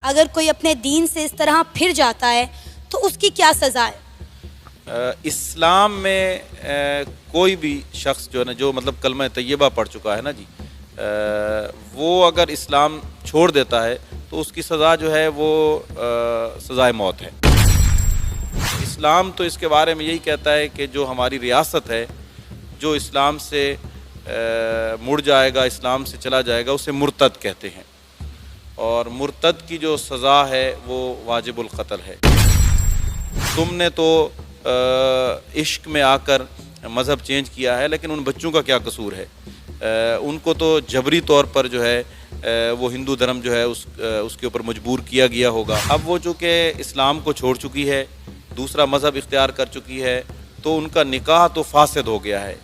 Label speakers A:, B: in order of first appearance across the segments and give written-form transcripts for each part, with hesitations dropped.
A: اگر کوئی اپنے دین سے اس طرح پھر جاتا ہے تو اس کی کیا سزا ہے؟
B: اسلام میں کوئی بھی شخص جو ہے نا جو مطلب کلمہ طیبہ پڑھ چکا ہے نا جی، وہ اگر اسلام چھوڑ دیتا ہے تو اس کی سزا جو ہے وہ سزائے موت ہے۔ اسلام تو اس کے بارے میں یہی کہتا ہے کہ جو ہماری ریاست ہے، جو اسلام سے مڑ جائے گا، اسلام سے چلا جائے گا، اسے مرتد کہتے ہیں، اور مرتد کی جو سزا ہے وہ واجب القتل ہے۔ تم نے تو عشق میں آ کر مذہب چینج کیا ہے، لیکن ان بچوں کا کیا قصور ہے؟ ان کو تو جبری طور پر جو ہے وہ ہندو دھرم جو ہے اس کے اوپر مجبور کیا گیا ہوگا۔ اب وہ چونکہ اسلام کو چھوڑ چکی ہے، دوسرا مذہب اختیار کر چکی ہے، تو ان کا نکاح تو فاسد ہو گیا ہے۔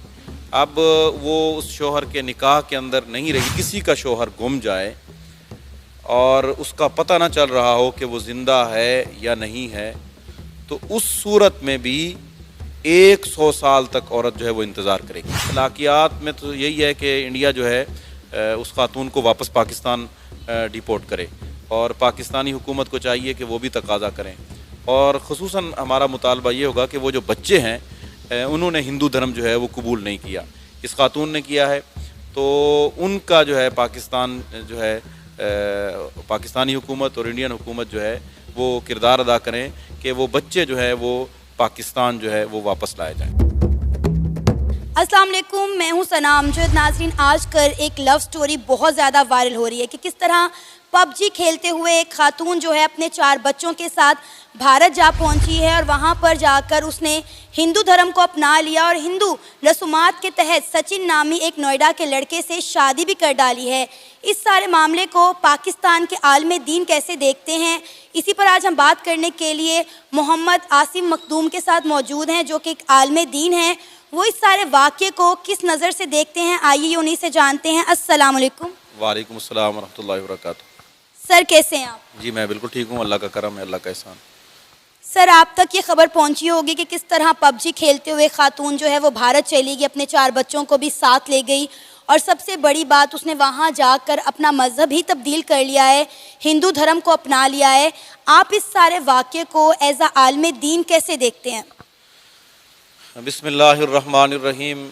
B: اب وہ اس شوہر کے نکاح کے اندر نہیں رہی۔ کسی کا شوہر گم جائے اور اس کا پتہ نہ چل رہا ہو کہ وہ زندہ ہے یا نہیں ہے، تو اس صورت میں بھی 100 سال تک عورت جو ہے وہ انتظار کرے گی۔ اخلاقیات میں تو یہی ہے کہ انڈیا جو ہے اس خاتون کو واپس پاکستان ڈیپورٹ کرے، اور پاکستانی حکومت کو چاہیے کہ وہ بھی تقاضا کریں، اور خصوصاً ہمارا مطالبہ یہ ہوگا کہ وہ جو بچے ہیں انہوں نے ہندو دھرم جو ہے وہ قبول نہیں کیا، اس خاتون نے کیا ہے، تو ان کا جو ہے پاکستان جو ہے پاکستانی حکومت اور انڈین حکومت جو ہے وہ کردار ادا کریں کہ وہ بچے جو ہے وہ پاکستان جو ہے وہ واپس لائے جائیں۔
A: السلام علیکم، میں ہوں ثنا امجد۔ ناظرین، آج کل ایک لو سٹوری بہت زیادہ وائرل ہو رہی ہے کہ کس طرح پب جی کھیلتے ہوئے ایک خاتون جو ہے اپنے 4 بچوں کے ساتھ بھارت جا پہنچی ہے، اور وہاں پر جا کر اس نے ہندو دھرم کو اپنا لیا اور ہندو رسومات کے تحت سچن نامی ایک نوئیڈا کے لڑکے سے شادی بھی کر ڈالی ہے۔ اس سارے معاملے کو پاکستان کے عالم دین کیسے دیکھتے ہیں، اسی پر آج ہم بات کرنے کے لیے محمد عاصم مخدوم کے ساتھ موجود ہیں، جو کہ ایک عالم دین ہیں۔ وہ اس سارے واقعے کو کس نظر سے دیکھتے ہیں، آئیے انہی سے جانتے ہیں۔ السلام علیکم۔
B: وعلیکم السلام ورحمۃ اللہ وبرکاتہ۔
A: سر کیسے ہیں آپ؟
B: جی میں بالکل ٹھیک ہوں، اللہ کا کرم ہے، اللہ کا احسان۔
A: سر، آپ تک یہ خبر پہنچی ہوگی کہ کس طرح پب جی کھیلتے ہوئے خاتون جو ہے وہ بھارت چلی گئی، اپنے 4 بچوں کو بھی ساتھ لے گئی، اور سب سے بڑی بات اس نے وہاں جا کر اپنا مذہب ہی تبدیل کر لیا ہے، ہندو دھرم کو اپنا لیا ہے۔ آپ اس سارے واقعے کو ایز اے عالم دین کیسے دیکھتے ہیں؟
B: بسم اللہ الرحمن الرحیم۔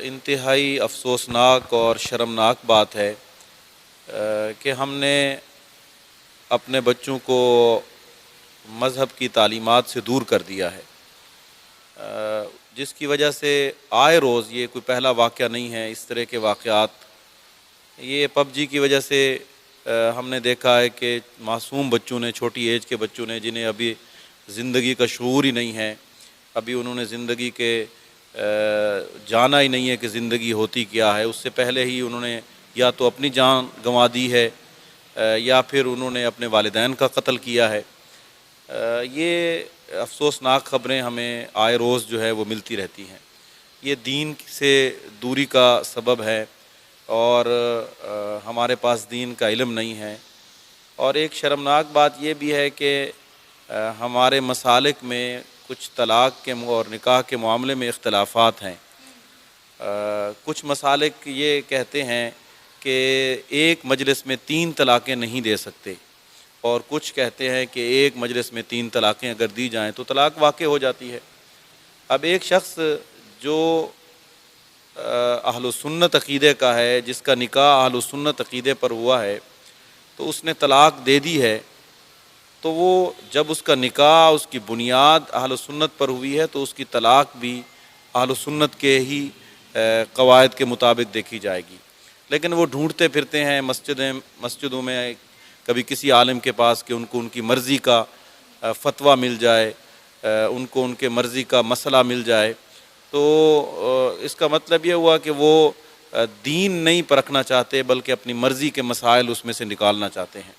B: انتہائی افسوسناک اور شرمناک بات ہے کہ ہم نے اپنے بچوں کو مذہب کی تعلیمات سے دور کر دیا ہے، جس کی وجہ سے آئے روز، یہ کوئی پہلا واقعہ نہیں ہے، اس طرح کے واقعات یہ پب جی کی وجہ سے ہم نے دیکھا ہے کہ معصوم بچوں نے، چھوٹی ایج کے بچوں نے، جنہیں ابھی زندگی کا شعور ہی نہیں ہے، ابھی انہوں نے زندگی کے جانا ہی نہیں ہے کہ زندگی ہوتی کیا ہے، اس سے پہلے ہی انہوں نے یا تو اپنی جان گنوا دی ہے یا پھر انہوں نے اپنے والدین کا قتل کیا ہے۔ یہ افسوسناک خبریں ہمیں آئے روز جو ہے وہ ملتی رہتی ہیں۔ یہ دین سے دوری کا سبب ہے، اور ہمارے پاس دین کا علم نہیں ہے، اور ایک شرمناک بات یہ بھی ہے کہ ہمارے مسالک میں کچھ طلاق کے اور نکاح کے معاملے میں اختلافات ہیں۔ کچھ مسالک یہ کہتے ہیں کہ ایک مجلس میں 3 طلاقیں نہیں دے سکتے، اور کچھ کہتے ہیں کہ ایک مجلس میں 3 طلاقیں اگر دی جائیں تو طلاق واقع ہو جاتی ہے۔ اب ایک شخص جو اہل سنت عقیدے کا ہے، جس کا نکاح اہل سنت عقیدے پر ہوا ہے، تو اس نے طلاق دے دی ہے، تو وہ جب اس کا نکاح، اس کی بنیاد اہل سنت پر ہوئی ہے، تو اس کی طلاق بھی اہل سنت کے ہی قواعد کے مطابق دیکھی جائے گی۔ لیکن وہ ڈھونڈتے پھرتے ہیں مسجدوں میں کبھی کسی عالم کے پاس کہ ان کو ان کی مرضی کا فتویٰ مل جائے، ان کو ان کے مرضی کا مسئلہ مل جائے، تو اس کا مطلب یہ ہوا کہ وہ دین نہیں پرکھنا چاہتے، بلکہ اپنی مرضی کے مسائل اس میں سے نکالنا چاہتے ہیں۔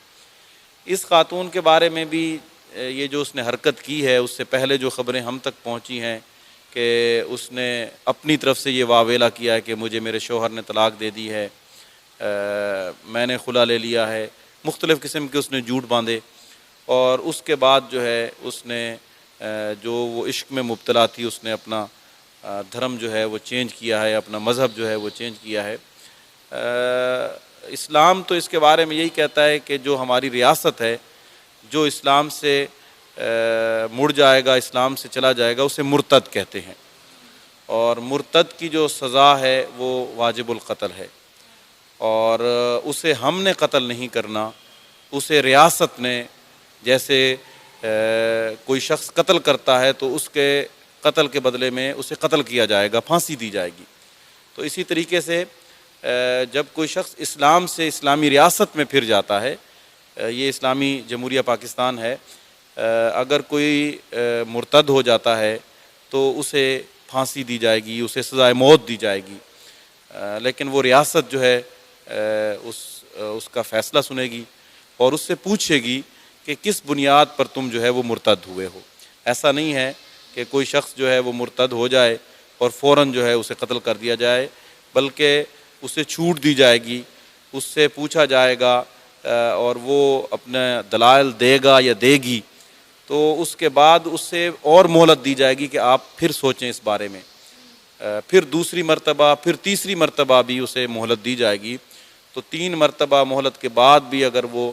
B: اس خاتون کے بارے میں بھی یہ جو اس نے حرکت کی ہے، اس سے پہلے جو خبریں ہم تک پہنچی ہیں کہ اس نے اپنی طرف سے یہ واویلا کیا ہے کہ مجھے میرے شوہر نے طلاق دے دی ہے، میں نے خلا لے لیا ہے، مختلف قسم کے اس نے جھوٹ باندھے، اور اس کے بعد جو ہے اس نے جو وہ عشق میں مبتلا تھی، اس نے اپنا دھرم جو ہے وہ چینج کیا ہے، اپنا مذہب جو ہے وہ چینج کیا ہے۔ اسلام تو اس کے بارے میں یہی کہتا ہے کہ جو ہماری ریاست ہے، جو اسلام سے مڑ جائے گا، اسلام سے چلا جائے گا، اسے مرتد کہتے ہیں، اور مرتد کی جو سزا ہے وہ واجب القتل ہے، اور اسے ہم نے قتل نہیں کرنا، اسے ریاست نے، جیسے کوئی شخص قتل کرتا ہے تو اس کے قتل کے بدلے میں اسے قتل کیا جائے گا، پھانسی دی جائے گی، تو اسی طریقے سے جب کوئی شخص اسلام سے اسلامی ریاست میں پھر جاتا ہے، یہ اسلامی جمہوریہ پاکستان ہے، اگر کوئی مرتد ہو جاتا ہے تو اسے پھانسی دی جائے گی، اسے سزائے موت دی جائے گی، لیکن وہ ریاست جو ہے اس کا فیصلہ سنے گی اور اس سے پوچھے گی کہ کس بنیاد پر تم جو ہے وہ مرتد ہوئے ہو۔ ایسا نہیں ہے کہ کوئی شخص جو ہے وہ مرتد ہو جائے اور فوراً جو ہے اسے قتل کر دیا جائے، بلکہ اسے چھوٹ دی جائے گی، اس سے پوچھا جائے گا اور وہ اپنے دلائل دے گا یا دے گی، تو اس کے بعد اس سے اور مہلت دی جائے گی کہ آپ پھر سوچیں اس بارے میں، پھر دوسری مرتبہ، پھر تیسری مرتبہ بھی اسے مہلت دی جائے گی، تو 3 مرتبہ مہلت کے بعد بھی اگر وہ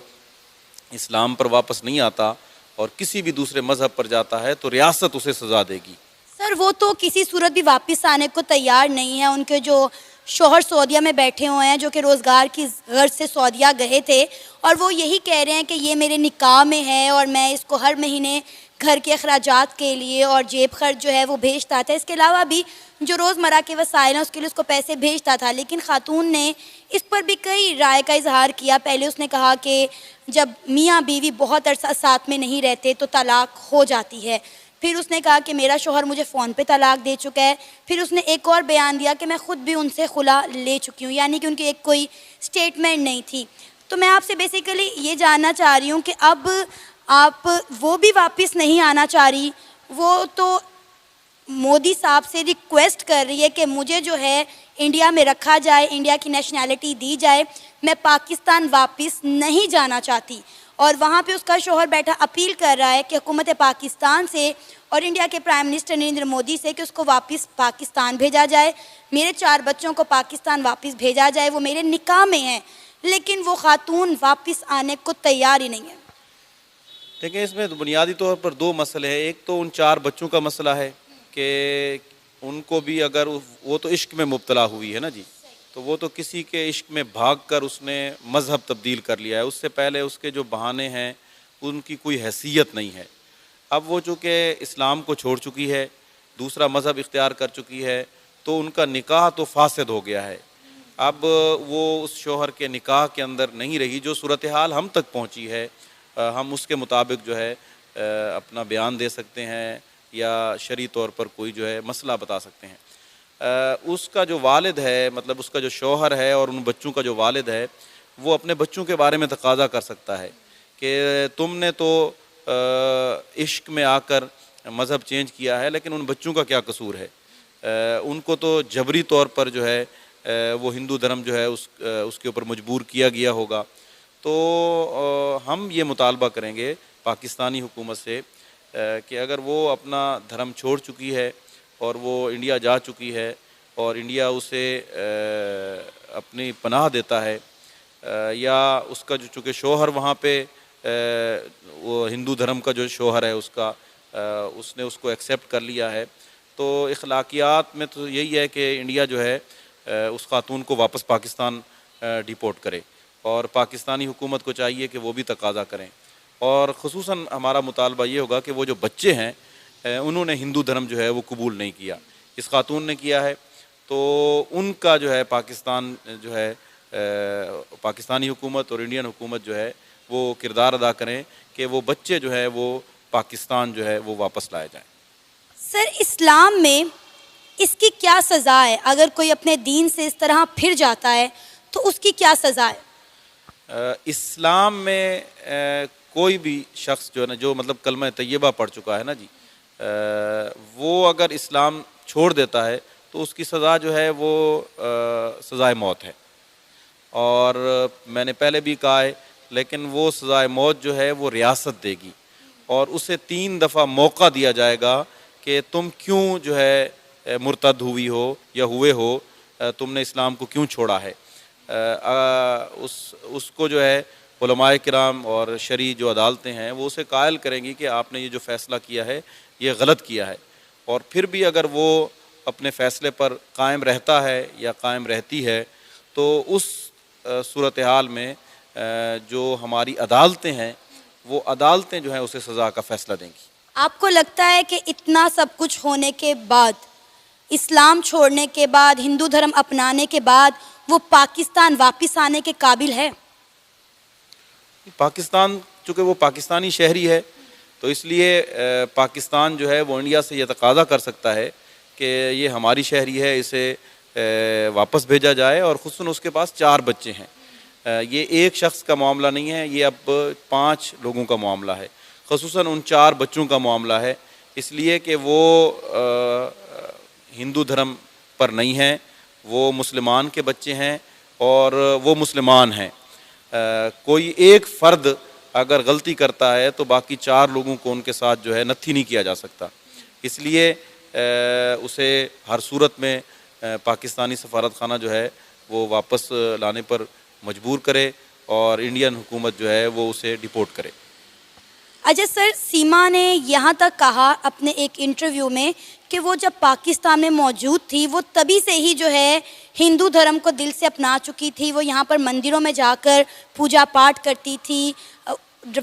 B: اسلام پر واپس نہیں آتا اور کسی بھی دوسرے مذہب پر جاتا ہے تو ریاست اسے سزا دے گی۔
A: سر وہ تو کسی صورت بھی واپس آنے کو تیار نہیں ہے، ان کے جو شوہر سعودیہ میں بیٹھے ہوئے ہیں جو کہ روزگار کی غرض سے سعودیہ گئے تھے، اور وہ یہی کہہ رہے ہیں کہ یہ میرے نکاح میں ہے اور میں اس کو ہر مہینے گھر کے اخراجات کے لیے اور جیب خرچ جو ہے وہ بھیجتا تھا، اس کے علاوہ بھی جو روزمرہ کے وسائل ہیں اس کے لیے اس کو پیسے بھیجتا تھا، لیکن خاتون نے اس پر بھی کئی رائے کا اظہار کیا۔ پہلے اس نے کہا کہ جب میاں بیوی بہت عرصہ ساتھ میں نہیں رہتے تو طلاق ہو جاتی ہے، پھر اس نے کہا کہ میرا شوہر مجھے فون پہ طلاق دے چکا ہے، پھر اس نے ایک اور بیان دیا کہ میں خود بھی ان سے خلا لے چکی ہوں، یعنی کہ ان کی ایک کوئی سٹیٹمنٹ نہیں تھی۔ تو میں آپ سے بیسیکلی یہ جاننا چاہ رہی ہوں کہ اب آپ وہ بھی واپس نہیں آنا چاہ رہی، وہ تو مودی صاحب سے ریکویسٹ کر رہی ہے کہ مجھے جو ہے انڈیا میں رکھا جائے، انڈیا کی نیشنلٹی دی جائے، میں پاکستان واپس نہیں جانا چاہتی، اور وہاں پہ اس کا شوہر بیٹھا اپیل کر رہا ہے کہ حکومت پاکستان سے اور انڈیا کے پرائم منسٹر نریندر مودی سے کہ اس کو واپس پاکستان بھیجا جائے، میرے 4 بچوں کو پاکستان واپس بھیجا جائے، وہ میرے نکاح میں ہیں، لیکن وہ خاتون واپس آنے کو تیار ہی نہیں ہے۔
B: دیکھیں، اس میں بنیادی طور پر 2 مسئلے ہیں۔ ایک تو ان 4 بچوں کا مسئلہ ہے کہ ان کو بھی اگر وہ تو عشق میں مبتلا ہوئی ہے نا جی، تو وہ تو کسی کے عشق میں بھاگ کر اس نے مذہب تبدیل کر لیا ہے، اس سے پہلے اس کے جو بہانے ہیں ان کی کوئی حیثیت نہیں ہے۔ اب وہ چونکہ اسلام کو چھوڑ چکی ہے، دوسرا مذہب اختیار کر چکی ہے، تو ان کا نکاح تو فاسد ہو گیا ہے۔ اب وہ اس شوہر کے نکاح کے اندر نہیں رہی، جو صورتحال ہم تک پہنچی ہے ہم اس کے مطابق جو ہے اپنا بیان دے سکتے ہیں یا شرعی طور پر کوئی جو ہے مسئلہ بتا سکتے ہیں۔ اس کا جو والد ہے، مطلب اس کا جو شوہر ہے اور ان بچوں کا جو والد ہے، وہ اپنے بچوں کے بارے میں تقاضا کر سکتا ہے کہ تم نے تو عشق میں آ کر مذہب چینج کیا ہے، لیکن ان بچوں کا کیا قصور ہے؟ ان کو تو جبری طور پر جو ہے وہ ہندو دھرم جو ہے اس کے اوپر مجبور کیا گیا ہوگا۔ تو ہم یہ مطالبہ کریں گے پاکستانی حکومت سے کہ اگر وہ اپنا دھرم چھوڑ چکی ہے اور وہ انڈیا جا چکی ہے اور انڈیا اسے اپنی پناہ دیتا ہے، یا اس کا جو چونکہ شوہر وہاں پہ وہ ہندو دھرم کا جو شوہر ہے اس نے اس کو ایکسیپٹ کر لیا ہے، تو اخلاقیات میں تو یہی ہے کہ انڈیا جو ہے اس خاتون کو واپس پاکستان ڈیپورٹ کرے، اور پاکستانی حکومت کو چاہیے کہ وہ بھی تقاضا کریں، اور خصوصاً ہمارا مطالبہ یہ ہوگا کہ وہ جو بچے ہیں انہوں نے ہندو دھرم جو ہے وہ قبول نہیں کیا، اس خاتون نے کیا ہے، تو ان کا جو ہے پاکستان جو ہے پاکستانی حکومت اور انڈین حکومت جو ہے وہ کردار ادا کریں کہ وہ بچے جو ہے وہ پاکستان جو ہے وہ واپس لائے جائیں۔
A: سر اسلام میں اس کی کیا سزا ہے؟ اگر کوئی اپنے دین سے اس طرح پھر جاتا ہے تو اس کی کیا سزا ہے؟
B: اسلام میں کوئی بھی شخص جو ہے نا، جو مطلب کلمہ طیبہ پڑھ چکا ہے نا جی، وہ اگر اسلام چھوڑ دیتا ہے تو اس کی سزا جو ہے وہ سزائے موت ہے، اور میں نے پہلے بھی کہا ہے، لیکن وہ سزائے موت جو ہے وہ ریاست دے گی، اور اسے 3 دفعہ موقع دیا جائے گا کہ تم کیوں جو ہے مرتد ہوئی ہو یا ہوئے ہو، تم نے اسلام کو کیوں چھوڑا ہے۔ اس کو جو ہے علماء کرام اور شرعی جو عدالتیں ہیں وہ اسے قائل کریں گی کہ آپ نے یہ جو فیصلہ کیا ہے یہ غلط کیا ہے، اور پھر بھی اگر وہ اپنے فیصلے پر قائم رہتا ہے یا قائم رہتی ہے تو اس صورتحال میں جو ہماری عدالتیں ہیں وہ عدالتیں جو ہیں اسے سزا کا فیصلہ دیں گی۔
A: آپ کو لگتا ہے کہ اتنا سب کچھ ہونے کے بعد، اسلام چھوڑنے کے بعد، ہندو دھرم اپنانے کے بعد وہ پاکستان واپس آنے کے قابل ہے؟
B: پاکستان چونکہ وہ پاکستانی شہری ہے تو اس لیے پاکستان جو ہے وہ انڈیا سے یہ تقاضا کر سکتا ہے کہ یہ ہماری شہری ہے، اسے واپس بھیجا جائے، اور خصوصاً اس کے پاس 4 بچے ہیں۔ یہ ایک شخص کا معاملہ نہیں ہے، یہ اب 5 لوگوں کا معاملہ ہے، خصوصاً ان 4 بچوں کا معاملہ ہے، اس لیے کہ وہ ہندو دھرم پر نہیں ہیں، وہ مسلمان کے بچے ہیں اور وہ مسلمان ہیں۔ کوئی ایک فرد اگر غلطی کرتا ہے تو باقی 4 لوگوں کو ان کے ساتھ جو ہے نتھی نہیں کیا جا سکتا، اس لیے اسے ہر صورت میں پاکستانی سفارت خانہ جو ہے وہ واپس لانے پر مجبور کرے اور انڈین حکومت جو ہے وہ اسے ڈیپورٹ کرے۔
A: اجے سر، سیما نے یہاں تک کہا اپنے ایک انٹرویو میں کہ وہ جب پاکستان میں موجود تھی وہ تبھی سے ہی جو ہے ہندو دھرم کو دل سے اپنا چکی تھی، وہ یہاں پر مندروں میں جا کر پوجا پاٹ کرتی تھی،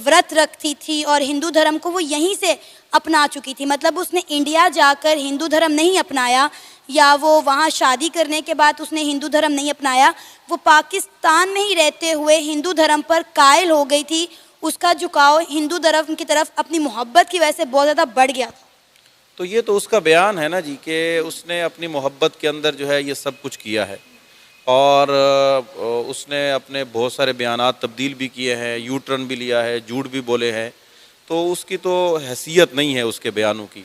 A: ورت رکھتی تھی اور ہندو دھرم کو وہ یہیں سے اپنا چکی تھی۔ مطلب اس نے انڈیا جا کر ہندو دھرم نہیں اپنایا، یا وہ وہاں شادی کرنے کے بعد اس نے ہندو دھرم نہیں اپنایا، وہ پاکستان میں ہی رہتے ہوئے ہندو دھرم پر قائل ہو گئی تھی۔ اس کا جھکاؤ ہندو دھرم کی طرف اپنی محبت کی وجہ سے بہت زیادہ بڑھ گیا تھا۔
B: تو یہ تو اس کا بیان ہے نا جی کہ اس نے اپنی محبت کے اندر جو ہے یہ سب کچھ کیا ہے، اور اس نے اپنے بہت سارے بیانات تبدیل بھی کیے ہیں، یو ٹرن بھی لیا ہے، جھوٹ بھی بولے ہیں، تو اس کی تو حیثیت نہیں ہے اس کے بیانوں کی۔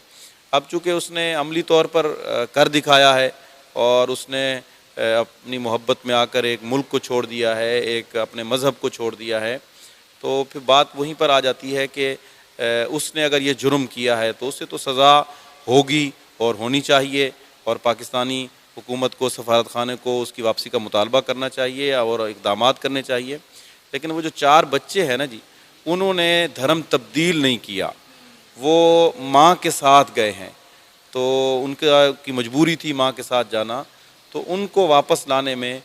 B: اب چونکہ اس نے عملی طور پر کر دکھایا ہے اور اس نے اپنی محبت میں آ کر ایک ملک کو چھوڑ دیا ہے، ایک اپنے مذہب کو چھوڑ دیا ہے، تو پھر بات وہیں پر آ جاتی ہے کہ اس نے اگر یہ جرم کیا ہے تو اسے تو سزا ہوگی اور ہونی چاہیے، اور پاکستانی حکومت کو، سفارت خانے کو اس کی واپسی کا مطالبہ کرنا چاہیے اور اقدامات کرنے چاہیے۔ لیکن وہ جو 4 بچے ہیں نا جی، انہوں نے دھرم تبدیل نہیں کیا، وہ ماں کے ساتھ گئے ہیں، تو ان کی مجبوری تھی ماں کے ساتھ جانا، تو ان کو واپس لانے میں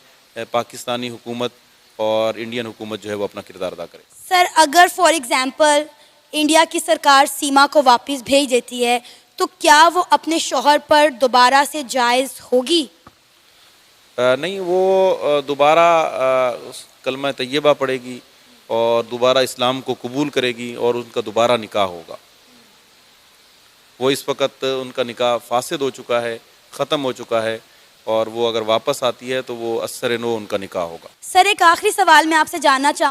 B: پاکستانی حکومت اور انڈین حکومت جو ہے وہ اپنا کردار ادا کرے۔
A: سر، اگر فار ایگزامپل انڈیا کی سرکار سیما کو واپس بھیج دیتی ہے تو کیا وہ اپنے شوہر پر دوبارہ سے جائز ہوگی؟
B: نہیں، وہ دوبارہ کلمہ طیبہ پڑھے گی اور دوبارہ اسلام کو قبول کرے گی اور ان کا دوبارہ نکاح ہوگا۔ وہ اس وقت ان کا نکاح فاسد ہو چکا ہے، ختم ہو چکا ہے، اور وہ اگر واپس آتی ہے تو وہ اثر نو ان کا نکاح ہوگا۔
A: سر، ایک آخری سوال میں آپ سے جاننا چاہوں